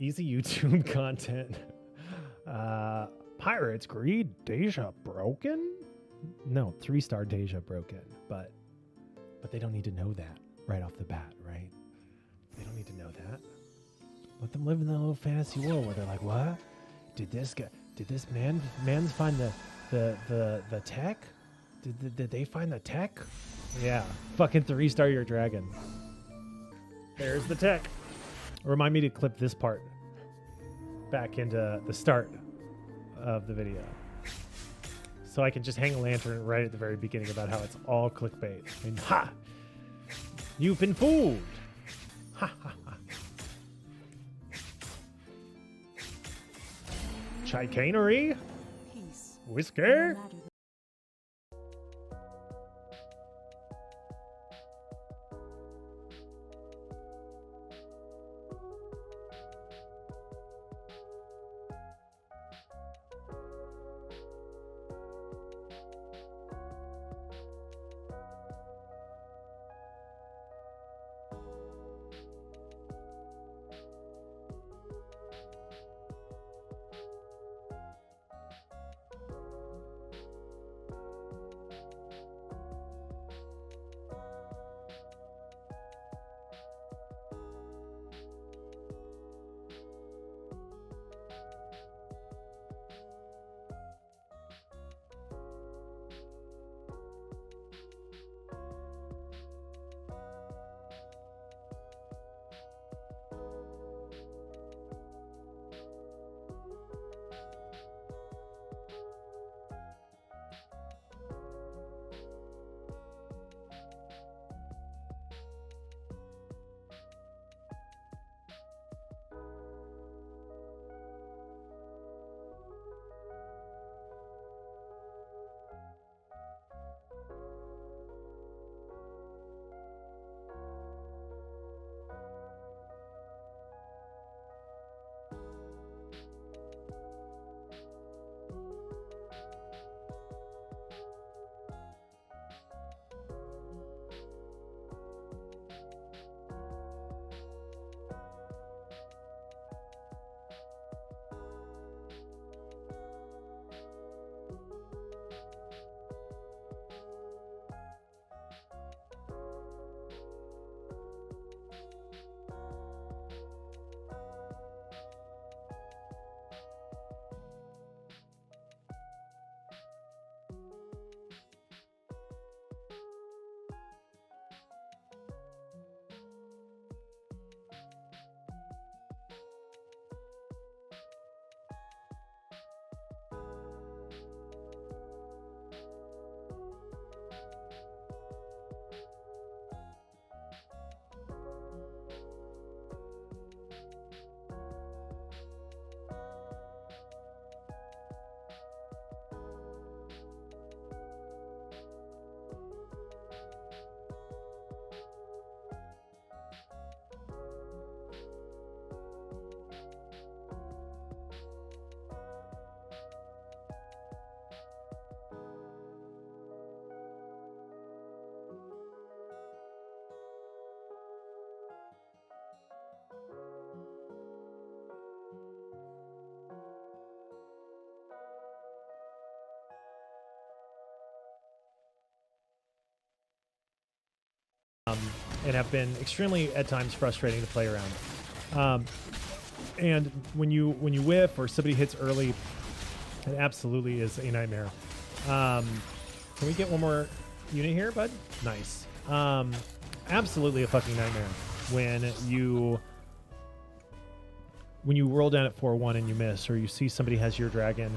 easy YouTube content. Pirates greed, Daeja broken? No, 3-star Daeja broken, but they don't need to know that right off the bat, right? They don't need to know that. Let them live in the little fantasy world where they're like, what? Did this man's find the tech? Did they find the tech? Yeah, fucking 3-star your dragon. There's the tech. Remind me to clip this part back into the start of the video, so I can just hang a lantern right at the very beginning about how it's all clickbait. And ha! You've been fooled! Ha ha ha. Chicanery? Whisker? And have been extremely at times frustrating to play around. And when you whiff or somebody hits early, it absolutely is a nightmare. Can we get one more unit here, bud? Nice. Absolutely a fucking nightmare when you roll down at 4-1 and you miss, or you see somebody has your dragon.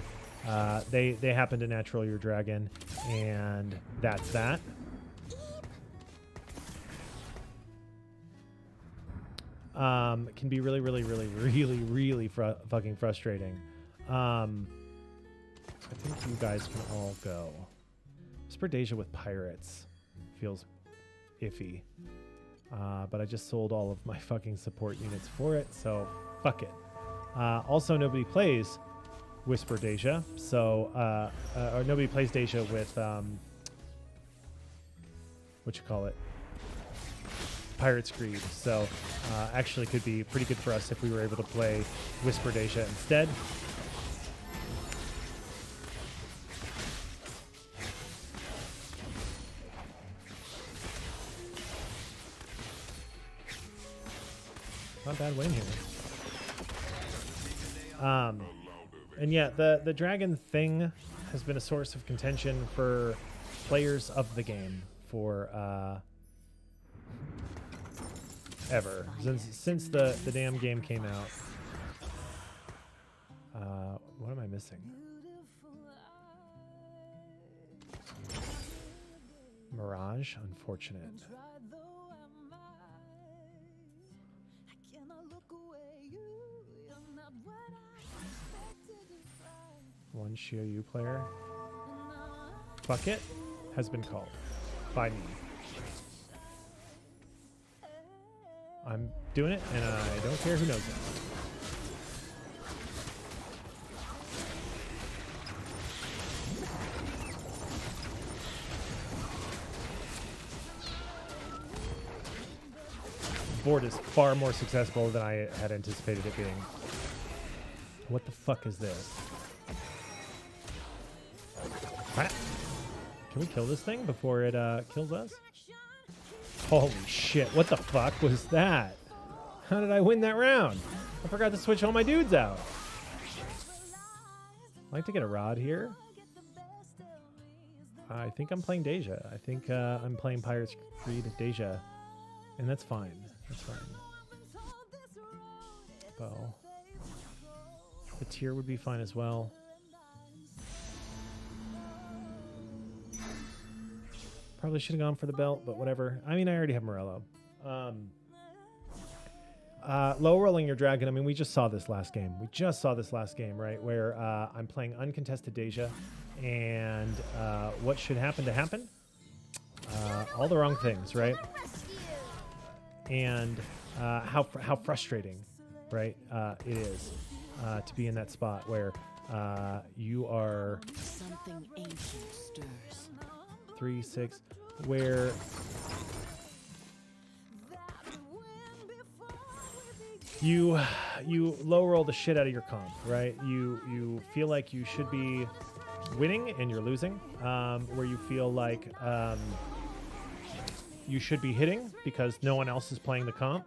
They happen to natural your dragon, and that's that. Can be really fucking frustrating. I think you guys can all go. Whisper Daeja with pirates feels iffy. But I just sold all of my fucking support units for it, so fuck it. Also, nobody plays Whisper Daeja, so or nobody plays Daeja with what you call it, Pirate's Greed. So actually could be pretty good for us if we were able to play Whisper Daeja instead. Not a bad win here. And yeah, the dragon thing has been a source of contention for players of the game for ever since the damn game came out. What am I missing? Mirage, unfortunate. One Xiaoyu player. Bucket has been called by me. I'm doing it, and I don't care who knows it. Board is far more successful than I had anticipated it being. What the fuck is this? Can we kill this thing before it kills us? Holy shit, what the fuck was that? How did I win that round? I forgot to switch all my dudes out. I'd like to get a rod here. I think I'm playing Daeja. I think I'm playing Pirate's Greed Daeja. And that's fine. That's fine. Bow. The tier would be fine as well. Probably should have gone for the belt, but whatever. I mean, I already have Morello. Low rolling your dragon. I mean, we just saw this last game. Right? Where I'm playing uncontested Daeja. And what should happen to happen? All the wrong things, right? And how frustrating, right, it is to be in that spot where you are... Something ancient stirs. 3-6, where you low roll the shit out of your comp, right? You feel like you should be winning and you're losing, where you feel like you should be hitting because no one else is playing the comp,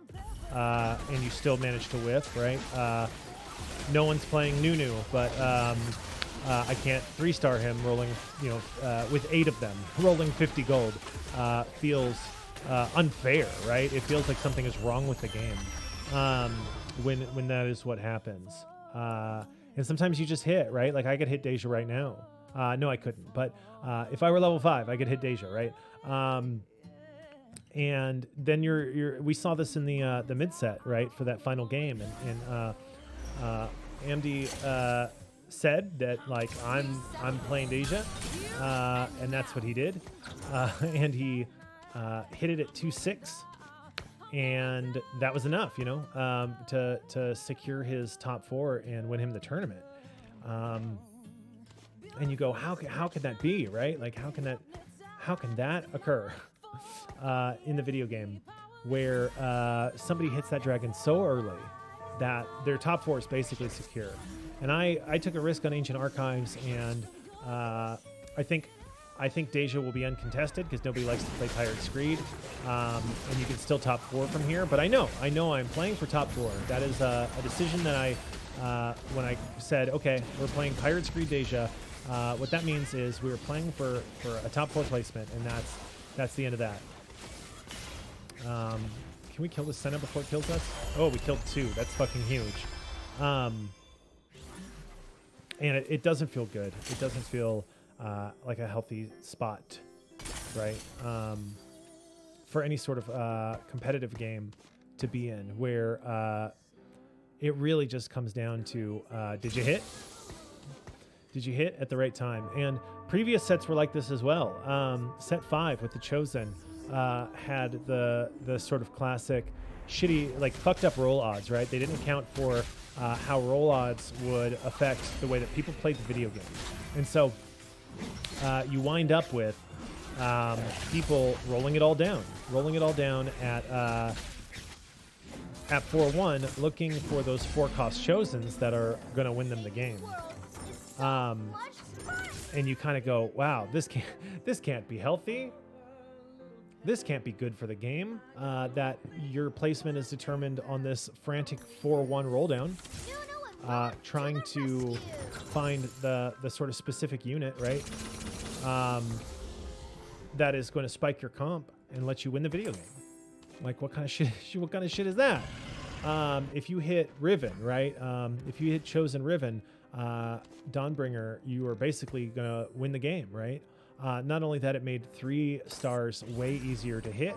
and you still manage to whiff, right? No one's playing Nunu, but I can't 3-star him rolling, with 8 of them. Rolling 50 gold feels unfair, right? It feels like something is wrong with the game when that is what happens. And sometimes you just hit, right? Like I could hit Daeja right now. No, I couldn't. But if I were level 5, I could hit Daeja, right? And then we saw this in the mid set, right, for that final game, and Amdi said that like I'm playing Daeja, and that's what he did, and he hit it at 2-6, and that was enough, to secure his top 4 and win him the tournament. And you go, how can that be, right? Like how can that occur in the video game where somebody hits that dragon so early that their top 4 is basically secure? And I took a risk on Ancient Archives, and I think Daeja will be uncontested because nobody likes to play Pirate's Greed, and you can still top 4 from here. But I know I'm playing for top 4. That is a decision that when I said, okay, we're playing Pirate's Greed Daeja, what that means is we were playing for a top 4 placement, and that's the end of that. Can we kill this Senna before it kills us? Oh, we killed 2. That's fucking huge. And it doesn't feel good. It doesn't feel like a healthy spot, right? For any sort of competitive game to be in, where it really just comes down to, did you hit? Did you hit at the right time? And previous sets were like this as well. Set 5 with the Chosen had the sort of classic shitty, like fucked up roll odds, right? They didn't account for how roll odds would affect the way that people played the video game. And so you wind up with people rolling it all down at 4-1, looking for those 4-cost chosens that are going to win them the game. And you kind of go, wow, this can't be healthy. This can't be good for the game. That your placement is determined on this frantic 4-1 roll down, trying to find the sort of specific unit, right? That is going to spike your comp and let you win the video game. Like, what kind of shit? What kind of shit is that? If you hit Riven, right? If you hit Chosen Riven, Dawnbringer, you are basically gonna win the game, right? Not only that, it made 3 stars way easier to hit,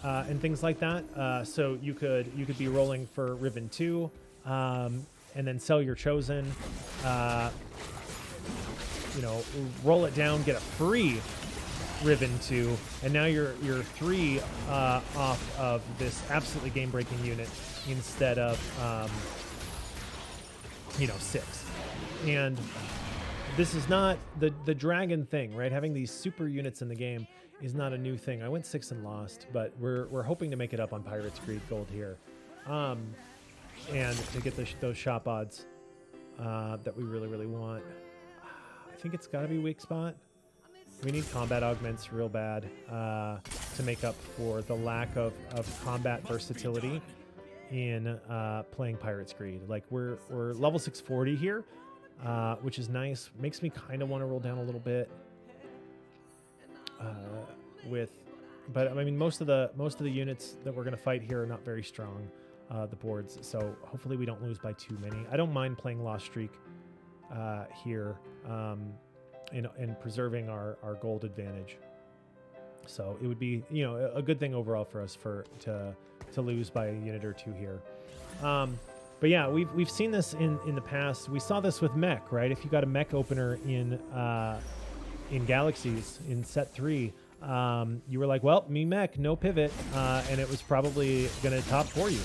and things like that. So you could be rolling for Riven 2, and then sell your Chosen. Roll it down, get a free Riven 2, and now you're 3 off of this absolutely game-breaking unit instead of 6. And this is not the dragon thing, right? Having these super units in the game is not a new thing. I went 6 and lost, but we're hoping to make it up on Pirates Greed Gold here, and to get those shop odds that we really, really want. I think it's got to be weak spot. We need combat augments real bad to make up for the lack of combat versatility in playing Pirates Greed. Like, we're level 640 here, which is nice. Makes me kind of want to roll down a little bit. But I mean, most of the units that we're going to fight here are not very strong. The boards, so hopefully we don't lose by too many. I don't mind playing Lost Streak here. And preserving our gold advantage, so it would be a good thing overall for us to lose by a unit or 2 here. But yeah, we've seen this in the past. We saw this with mech, right? If you got a mech opener in Galaxies in set 3, you were like, well, me mech, no pivot, and it was probably gonna top for you.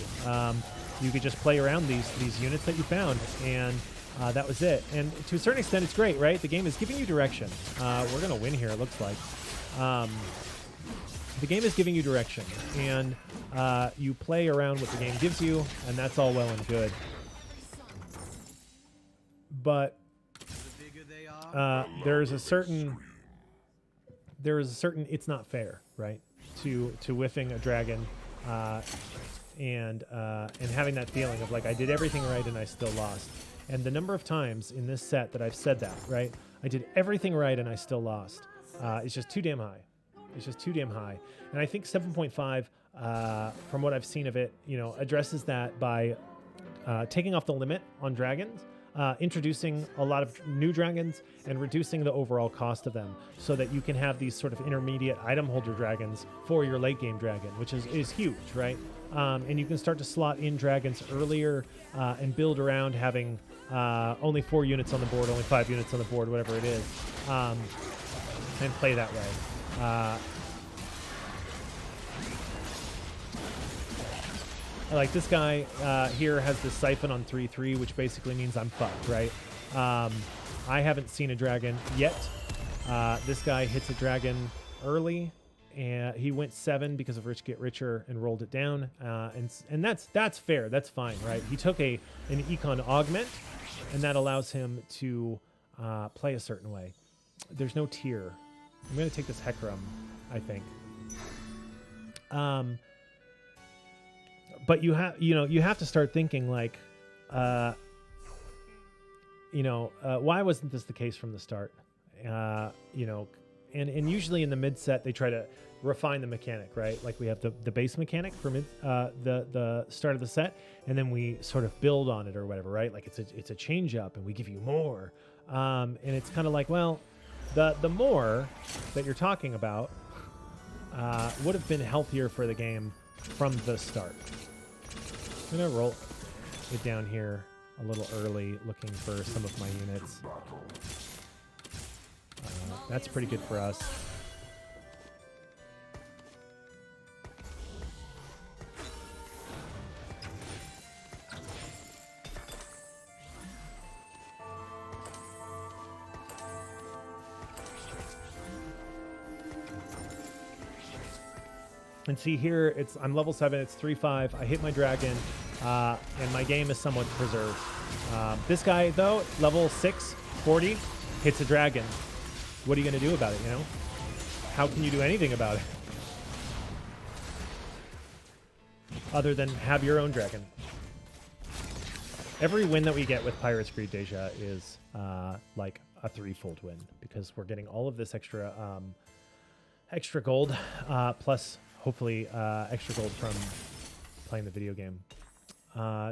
You could just play around these units that you found, and that was it. And to a certain extent, it's great, right? The game is giving you direction. We're going to win here, it looks like. The game is giving you direction, and you play around what the game gives you, and that's all well and good. But there's a certain it's not fair, right? To whiffing a dragon and having that feeling of like, I did everything right and I still lost. And the number of times in this set that I've said that, right? I did everything right and I still lost. It's just too damn high. It's just too damn high. And I think 7.5, from what I've seen of it, addresses that by taking off the limit on dragons, introducing a lot of new dragons, and reducing the overall cost of them, so that you can have these sort of intermediate item holder dragons for your late game dragon, which is huge, right? And you can start to slot in dragons earlier and build around having only 4 units on the board, only 5 units on the board, whatever it is, and play that way. Like this guy here has this siphon on 3/3, which basically means I'm fucked, right? I haven't seen a dragon yet. This guy hits a dragon early, and he went 7 because of Rich Get Richer and rolled it down, and that's fair, that's fine, right? He took an econ augment, and that allows him to play a certain way. There's no tier. I'm going to take this Hecarim, I think. But you have to start thinking like, why wasn't this the case from the start? And usually in the mid set they try to refine the mechanic, right? Like we have the base mechanic for the start of the set, and then we sort of build on it or whatever, right? Like it's a change up, and we give you more. And it's kind of like, well, the more that you're talking about would have been healthier for the game from the start. I'm gonna roll it down here a little early, looking for some of my units. That's pretty good for us. And see here, I'm level 7, it's 3-5. I hit my dragon, and my game is somewhat preserved. This guy, though, level 6, 40, hits a dragon. What are you going to do about it, you know? How can you do anything about it? Other than have your own dragon. Every win that we get with Pirate's Greed Daeja is like a 3-fold win, because we're getting all of this extra extra gold, plus hopefully extra gold from playing the video game.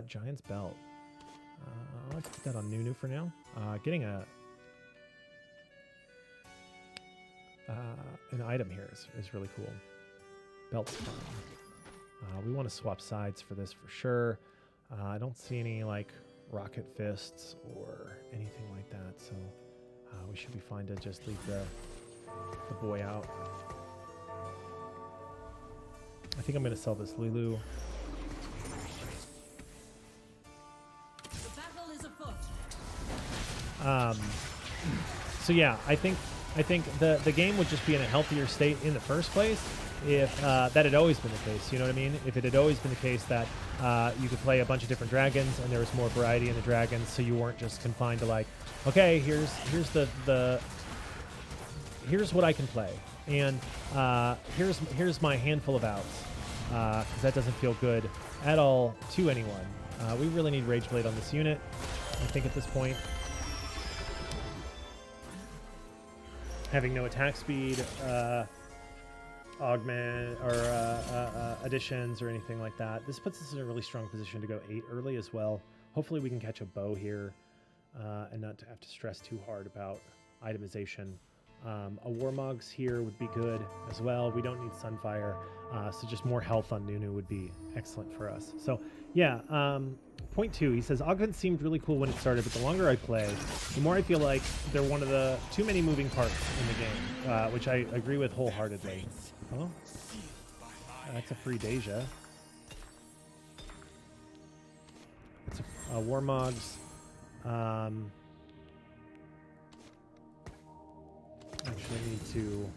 Giant's Belt. Let's put that on Nunu for now. Getting an item here is really cool. Belt's fun. We want to swap sides for this for sure. I don't see any like rocket fists or anything like that, so we should be fine to just leave the boy out. I think I'm going to sell this Lulu. The battle is afoot. So yeah, I think the game would just be in a healthier state in the first place if that had always been the case. You know what I mean? If it had always been the case that you could play a bunch of different dragons and there was more variety in the dragons, so you weren't just confined to like, okay, here's what I can play, and here's my handful of outs, because that doesn't feel good at all to anyone. We really need Rageblade on this unit, I think, at this point. Having no attack speed, augment, or additions or anything like that. This puts us in a really strong position to go 8 early as well. Hopefully we can catch a bow here and not to have to stress too hard about itemization. A Warmogs here would be good as well. We don't need Sunfire, so just more health on Nunu would be excellent for us. So yeah, point 2, he says, Augment seemed really cool when it started, but the longer I play, the more I feel like they're one of the too many moving parts in the game, which I agree with wholeheartedly. Oh, that's a free Daeja. It's a Warmogs. Actually need to...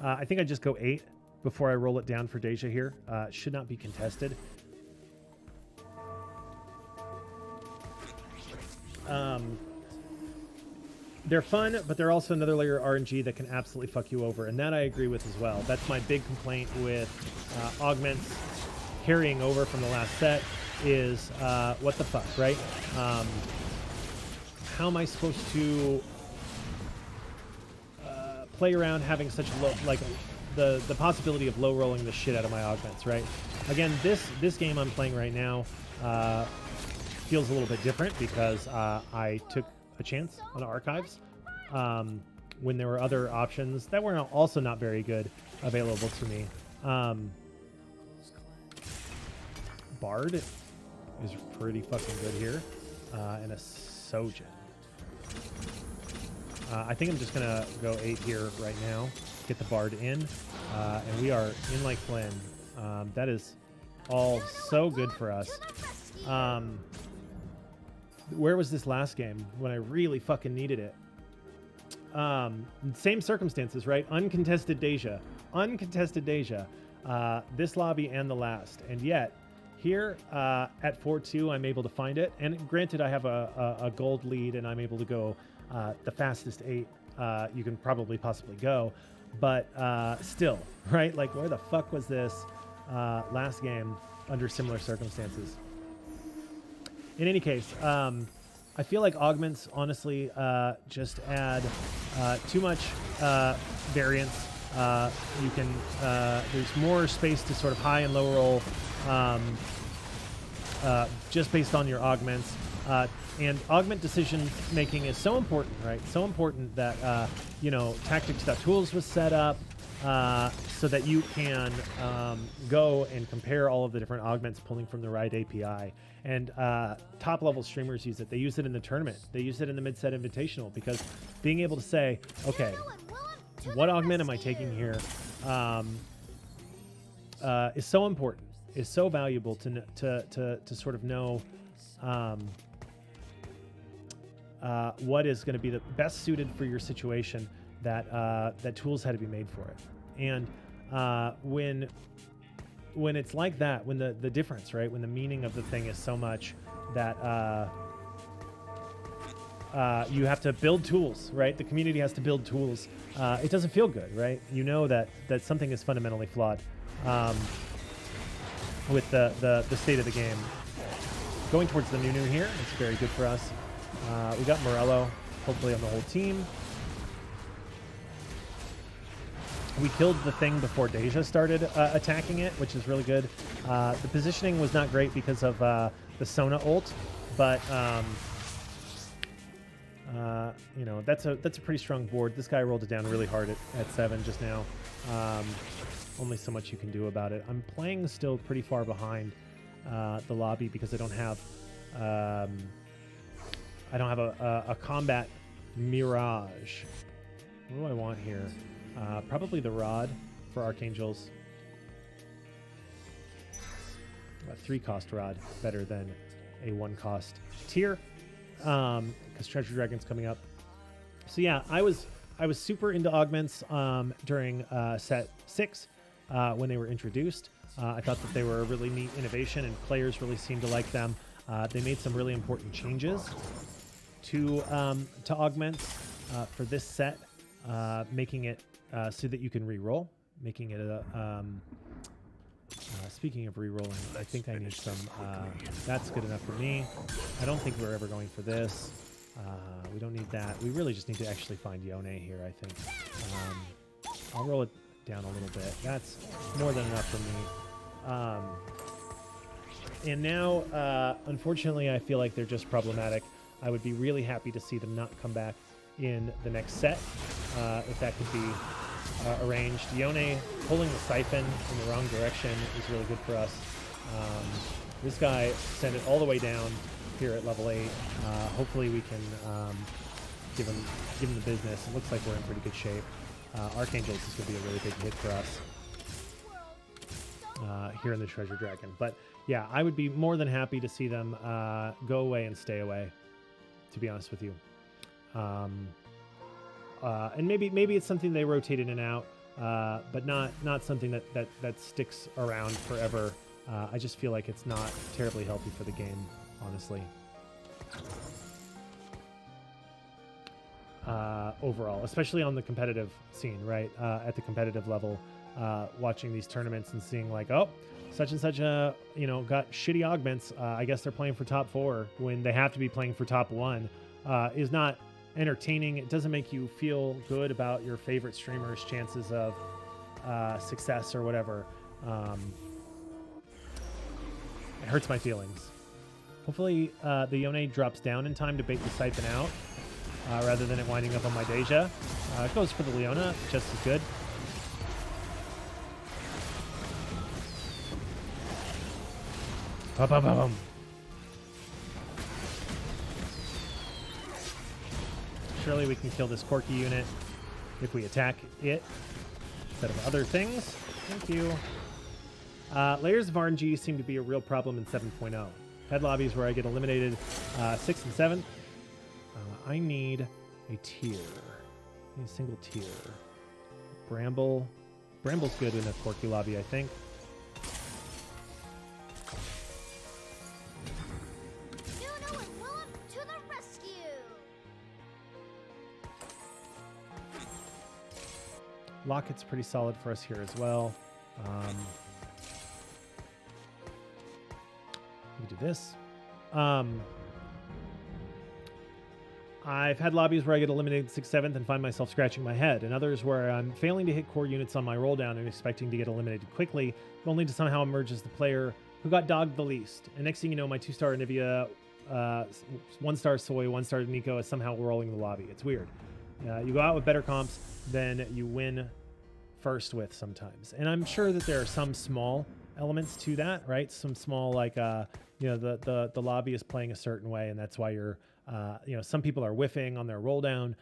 I think I just go 8 before I roll it down for Daeja here. Should not be contested. They're fun, but they're also another layer of RNG that can absolutely fuck you over, and that I agree with as well. That's my big complaint with augments carrying over from the last set is what the fuck, right? How am I supposed to play around having such low, like the possibility of low rolling the shit out of my augments, right? Again, this game I'm playing right now feels a little bit different because I took a chance on Archives when there were other options that were also not very good available to me. Bard is pretty fucking good here, and a Sojin. I think I'm just gonna go 8 here right now, get the Bard in, and we are in like Flynn. That is all so good for us. Where was this last game when I really fucking needed it? Same circumstances, right? Uncontested Daeja. Uncontested Daeja. This lobby and the last. And yet, here at 4-2, I'm able to find it. And granted, I have a gold lead, and I'm able to go the fastest 8 you can probably possibly go. But still, right? Like, where the fuck was this last game under similar circumstances? In any case, I feel like augments, honestly, just add too much variance. You can, there's more space to sort of high and low roll just based on your augments. And augment decision making is so important, right? So important that, you know, Tactics.tools was set up so that you can go and compare all of the different augments pulling from the right API. And top level streamers use it. They use it in the tournament. They use it in the mid-set invitational, because being able to say, okay, what augment am I taking here is so important, is so valuable to sort of know what is going to be the best suited for your situation that that tools had to be made for it. And when it's like that, when the difference, right, when the meaning of the thing is so much that you have to build tools, right? The community has to build tools. It doesn't feel good, right? You know that something is fundamentally flawed with the state of the game. Going towards the new here, it's very good for us. We got Morello, hopefully on the whole team. We killed the thing before Daeja started attacking it, which is really good. The positioning was not great because of the Sona ult, but you know, that's a pretty strong board. This guy rolled it down really hard at 7 just now. Only so much you can do about it. I'm playing still pretty far behind the lobby because I don't have a combat Mirage. What do I want here? Probably the Rod for Archangels. A 3-cost Rod, better than a 1-cost tier, because Treasure Dragon's coming up. So yeah, I was super into augments during set 6 when they were introduced. I thought that they were a really neat innovation, and players really seemed to like them. They made some really important changes to augments for this set, making it so that you can re-roll, making it a speaking of re-rolling, I think I need some that's good enough for me. I don't think we're ever going for this. We don't need that. We really just need to actually find Yone here, I think. I'll roll it down a little bit. That's more than enough for me. And now, unfortunately, I feel like they're just problematic. I would be really happy to see them not come back in the next set, if that could be arranged. Yone pulling the Siphon in the wrong direction is really good for us. This guy sent it all the way down here at level 8. Hopefully we can give him the business. It looks like we're in pretty good shape. Archangels is going to be a really big hit for us here in the Treasure Dragon. But yeah, I would be more than happy to see them go away and stay away, to be honest with you. And maybe it's something they rotate in and out, but not something that sticks around forever. I just feel like it's not terribly healthy for the game, honestly. Overall, especially on the competitive scene, right? At the competitive level, watching these tournaments and seeing like, oh, such and such got shitty augments. I guess they're playing for top 4 when they have to be playing for top 1. Is not entertaining. It doesn't make you feel good about your favorite streamer's chances of success or whatever. It hurts my feelings. Hopefully the Yone drops down in time to bait the Siphon out rather than it winding up on my Daeja. It goes for the Leona just as good. Ba-ba-ba-bum. Surely we can kill this Corki unit if we attack it instead of other things. Thank you. Layers of RNG seem to be a real problem in 7.0. Head lobbies where I get eliminated 6 and 7. I need a tier. I need a single tier. Bramble. Bramble's good in a Corki lobby, I think. Locket's pretty solid for us here as well. We do this. I've had lobbies where I get eliminated 6th, 7th and find myself scratching my head, and others where I'm failing to hit core units on my roll down and expecting to get eliminated quickly, only to somehow emerge as the player who got dogged the least. And next thing you know, my 2-star Anivia, 1-star Soy, 1-star Nico is somehow rolling the lobby. It's weird. You go out with better comps than you win first with sometimes. And I'm sure that there are some small elements to that, right? Some small, like, the lobby is playing a certain way, and that's why you're, some people are whiffing on their roll down.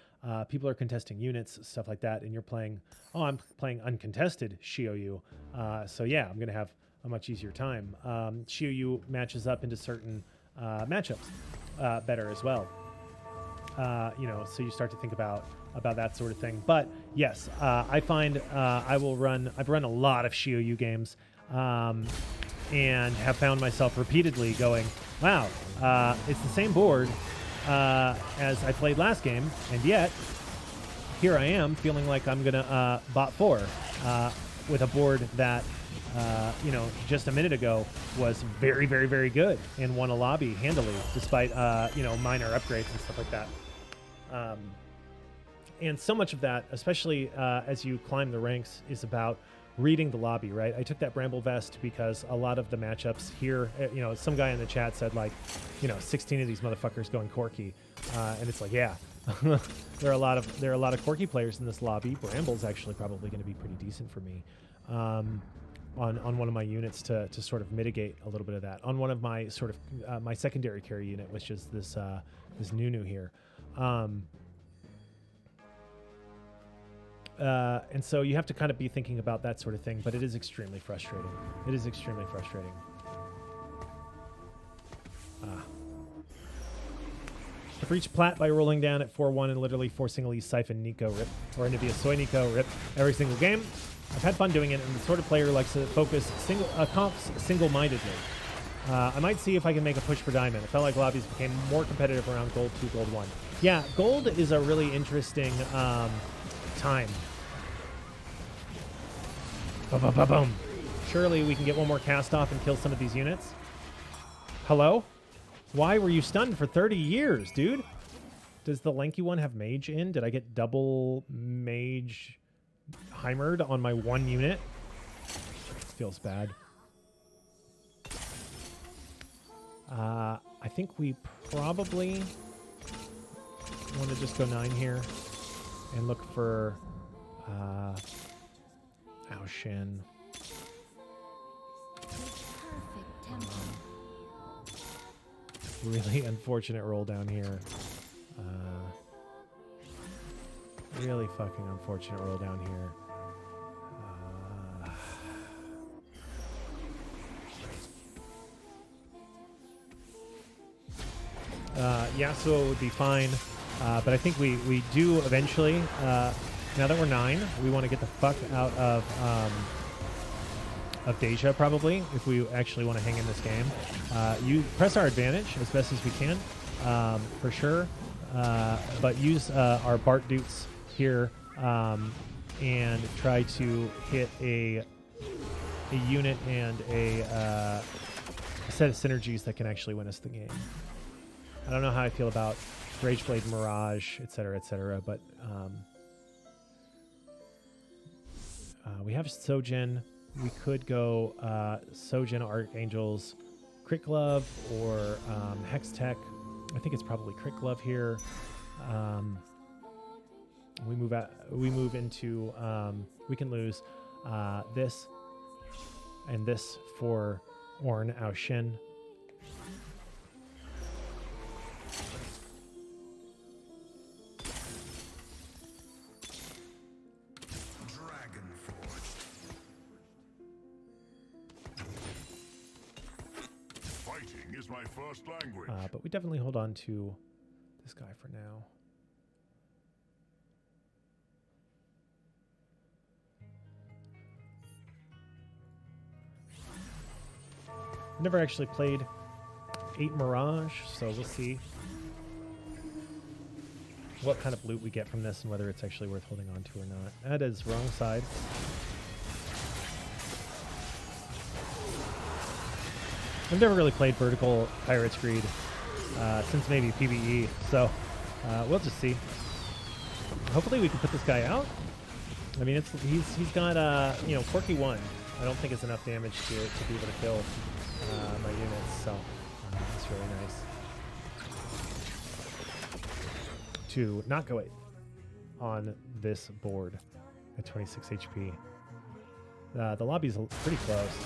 People are contesting units, stuff like that. And you're playing, I'm playing uncontested Shioyu. So yeah, I'm going to have a much easier time. Shioyu matches up into certain matchups better as well. You know, so you start to think about that sort of thing. But yes, I find I've run a lot of Shiou games, and have found myself repeatedly going, wow, it's the same board as I played last game, and yet here I am feeling like I'm gonna bot 4 with a board that you know, just a minute ago was very, very, very good and won a lobby handily, despite you know, minor upgrades and stuff like that. And so much of that, especially as you climb the ranks, is about reading the lobby, right? I took that Bramble Vest because a lot of the matchups here, you know, some guy in the chat said like, you know, 16 of these motherfuckers going Corki, and it's like, yeah, there are a lot of Corki players in this lobby. Bramble's actually probably going to be pretty decent for me. On one of my units to sort of mitigate a little bit of that. On one of my sort of my secondary carry unit, which is this this Nunu here. And so you have to kind of be thinking about that sort of thing, but it is extremely frustrating. It is extremely frustrating. I've reached plat by rolling down at 4-1 and literally forcing Elise Siphon Nico rip, or Anivia Soy Nico rip every single game. I've had fun doing it, and the sort of player who likes to focus comps single-mindedly. I might see if I can make a push for Diamond. It felt like lobbies became more competitive around Gold 2, Gold 1. Yeah, Gold is a really interesting time. Boom. Surely we can get one more cast off and kill some of these units. Hello? Why were you stunned for 30 years, dude? Does the lanky one have mage in? Did I get double mage Heimered on my one unit? Feels bad. I think we probably want to just go 9 here and look for Ao Shin. Really unfortunate roll down here. Really fucking unfortunate roll down here. Yasuo would be fine, but I think we do eventually. Now that we're 9, we want to get the fuck out of Daeja probably if we actually want to hang in this game. You press our advantage as best as we can, for sure, but use our Bart Dutes here and try to hit a unit and a set of synergies that can actually win us the game. I don't know how I feel about Rageblade, Mirage, etc., but we have Sojin. We could go Sojin, Archangels, Crit Glove, or Hex Tech. I think it's probably Crit Glove here. We move into we can lose this and this for Ornn Ao Shin. My first language. But we definitely hold on to this guy for now. Never actually played 8 Mirage, so we'll see what kind of loot we get from this and whether it's actually worth holding on to or not. That is wrong side. I've never really played vertical Pirate's Greed since maybe PvE, so we'll just see. Hopefully we can put this guy out. I mean, he's got you know, Quirky 1. I don't think it's enough damage to be able to kill my units, so that's really nice. To not go 8 on this board at 26 HP. The lobby's pretty close.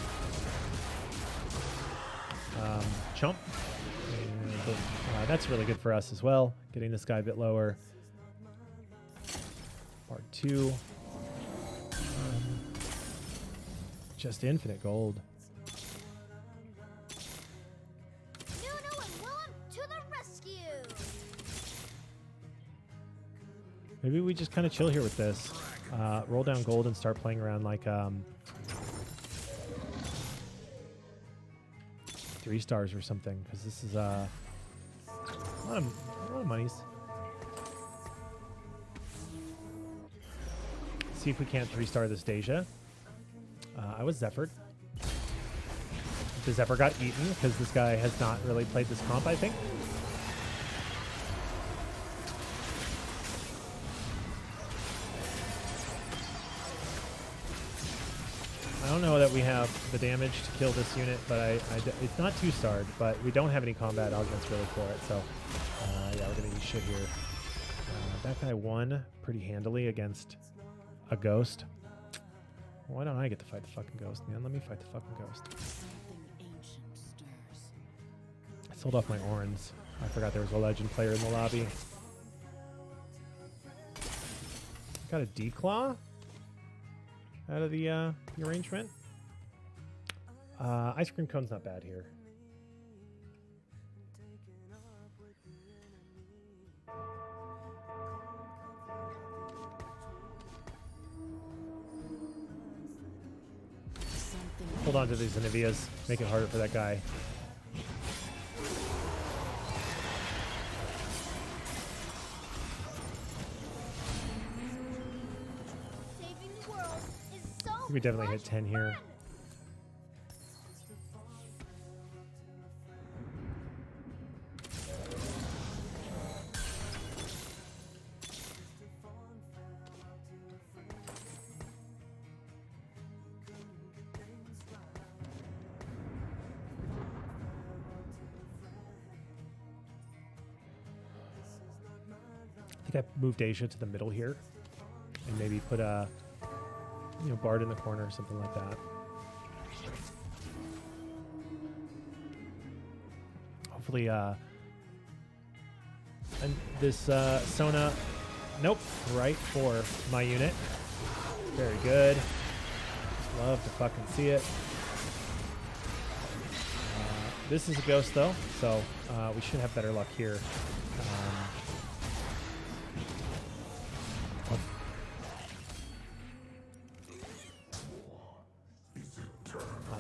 Chump. And, that's really good for us as well. Getting this guy a bit lower. Part 2. Just infinite gold. Nuno and Maybe we just kind of chill here with this. Roll down gold and start playing around like 3 stars or something, because this is a lot of monies. See if we can't 3-star this Daeja. I was Zephyred. The Zephyr got eaten because this guy has not really played this comp, I think. I don't know that we have the damage to kill this unit, but it's not 2-starred, but we don't have any combat augments really for it, so yeah, we're going to eat shit here. That guy won pretty handily against a ghost. Why don't I get to fight the fucking ghost, man? Let me fight the fucking ghost. I sold off my Orns. I forgot there was a legend player in the lobby. Got a declaw out of the arrangement. Ice cream cone's not bad here. Hold on to these Anivias. Make it harder for that guy. Saving the world is so We definitely hit 10 here. I think I moved Daeja to the middle here and maybe put a Bard in the corner or something like that. Hopefully and this Sona, nope, right for my unit. Very good. Love to fucking see it. This is a ghost though, so we should have better luck here.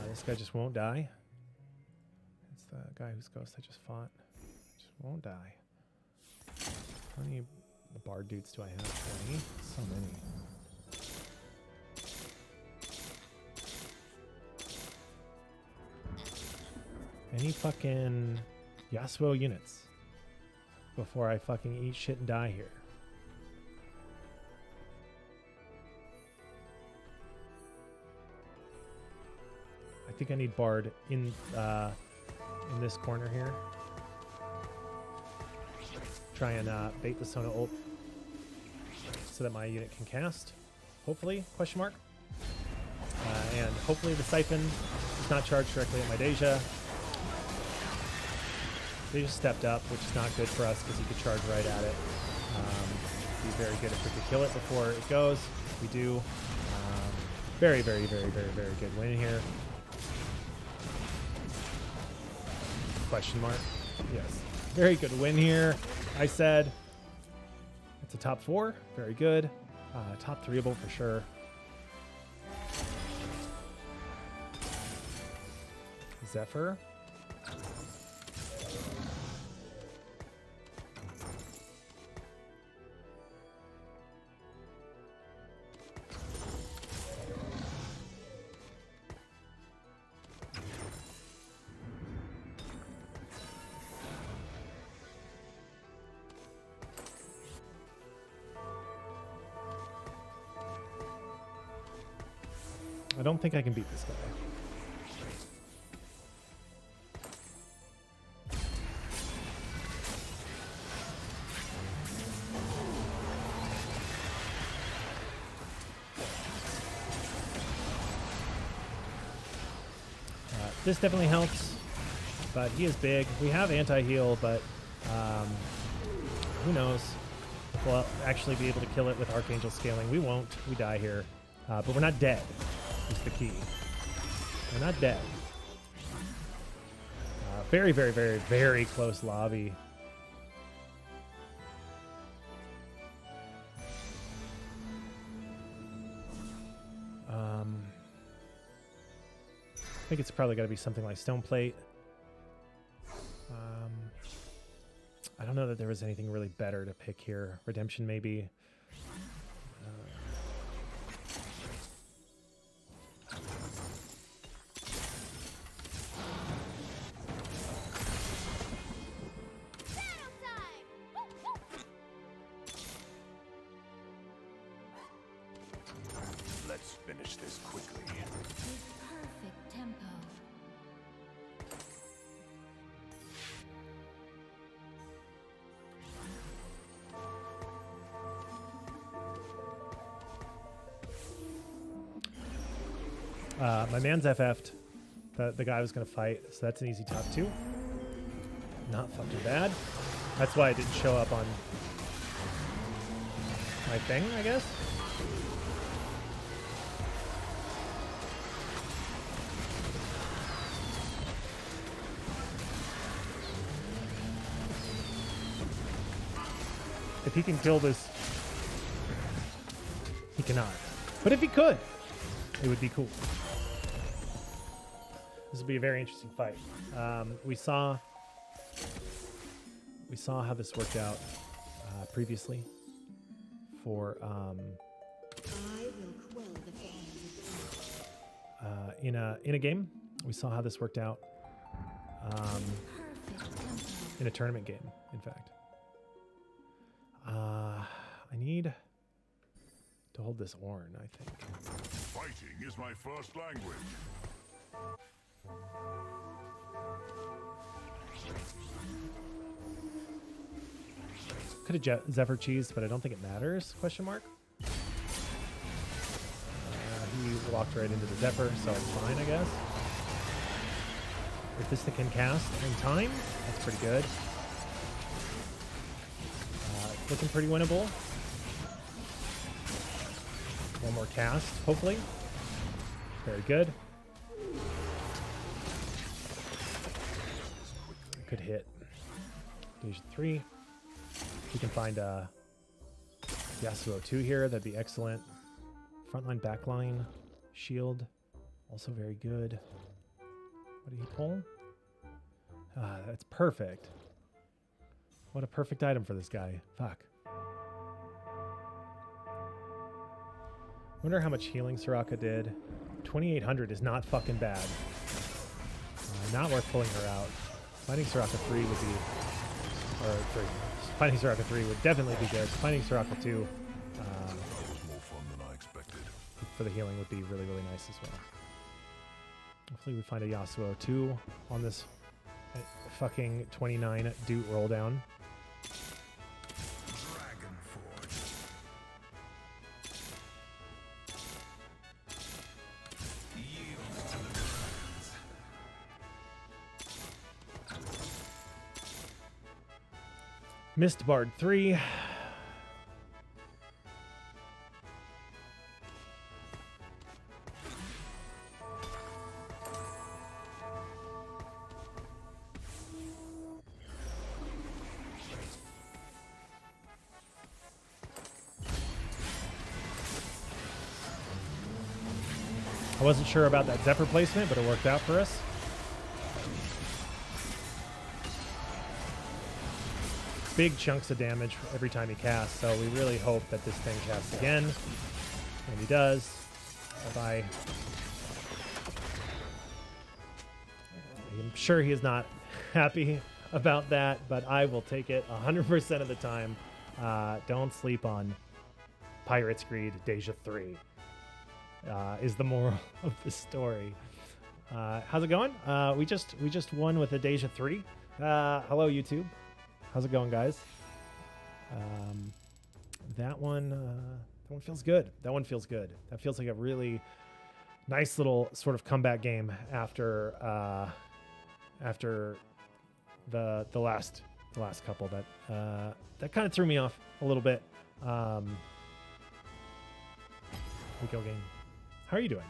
This guy just won't die. It's the guy whose ghost I just fought. Just won't die. How many bard dudes do I have? 20? So many. Any fucking Yasuo units before I fucking eat shit and die here. I think I need Bard in this corner here. Try and bait the Sona ult so that my unit can cast. Hopefully, question mark. And hopefully the Siphon is not charged directly at my Daeja. They just stepped up, which is not good for us because he could charge right at it. Be very good if we could kill it before it goes. We do. Very, very, very, very, very good win here. Question mark. Yes. Very good win here. I said it's a top 4. Very good. Top 3-able for sure. Zephyr. I don't think I can beat this guy. This definitely helps, but he is big. We have anti-heal, but who knows if we'll actually be able to kill it with Archangel scaling. We won't. We die here. But we're not dead, is the key. We're not dead. Very, very, very, very close lobby. think it's probably got to be something like Stone Plate. I don't know that there was anything really better to pick here. Redemption, maybe. Battle time! Woo, woo. Let's finish this quickly. With perfect tempo. My man's FF'd. The guy I was going to fight, so that's an easy top 2. Not fucking bad. That's why it didn't show up on my thing, I guess. If he can kill this, he cannot. But if he could, it would be cool. This will be a very interesting fight. We saw how this worked out previously for I will quell the flames of in a game. We saw how this worked out perfect tempo. in a tournament game. In fact, I need to hold this Ornn, I think. Fighting is my first language. Could have Zephyr cheese, but I don't think it matters, question mark. He walked right into the Zephyr, so it's fine, I guess. If this thing can cast in time, that's pretty good. It's looking pretty winnable. One more cast, hopefully. Very good. Good hit. Daeja 3. We can find Yasuo 2 here. That'd be excellent. Frontline, backline, shield. Also very good. What did he pull? That's perfect. What a perfect item for this guy. Fuck. Wonder how much healing Soraka did. 2,800 is not fucking bad. Not worth pulling her out. Finding Soraka 3 would be... Or 3. Finding Soraka 3 would definitely be good. Finding Soraka 2 That was more fun than I expected. for the healing would be really, really nice as well. Hopefully we find a Yasuo 2 on this fucking 29 Doot roll down. Dragonforge. Yield to the dragons. Mistbard 3. I wasn't sure about that Zephyr placement, but it worked out for us. Big chunks of damage every time he casts, so we really hope that this thing casts again. And he does. Bye-bye. I'm sure he is not happy about that, but I will take it 100% of the time. Don't sleep on Pirate's Greed, Daeja 3. Is the moral of the story. How's it going? We just won with a Daeja 3. Hello, YouTube. How's it going, guys? That one feels good. That one feels good. That feels like a really nice little sort of comeback game after the last couple that kind of threw me off a little bit. Rico game. How are you doing?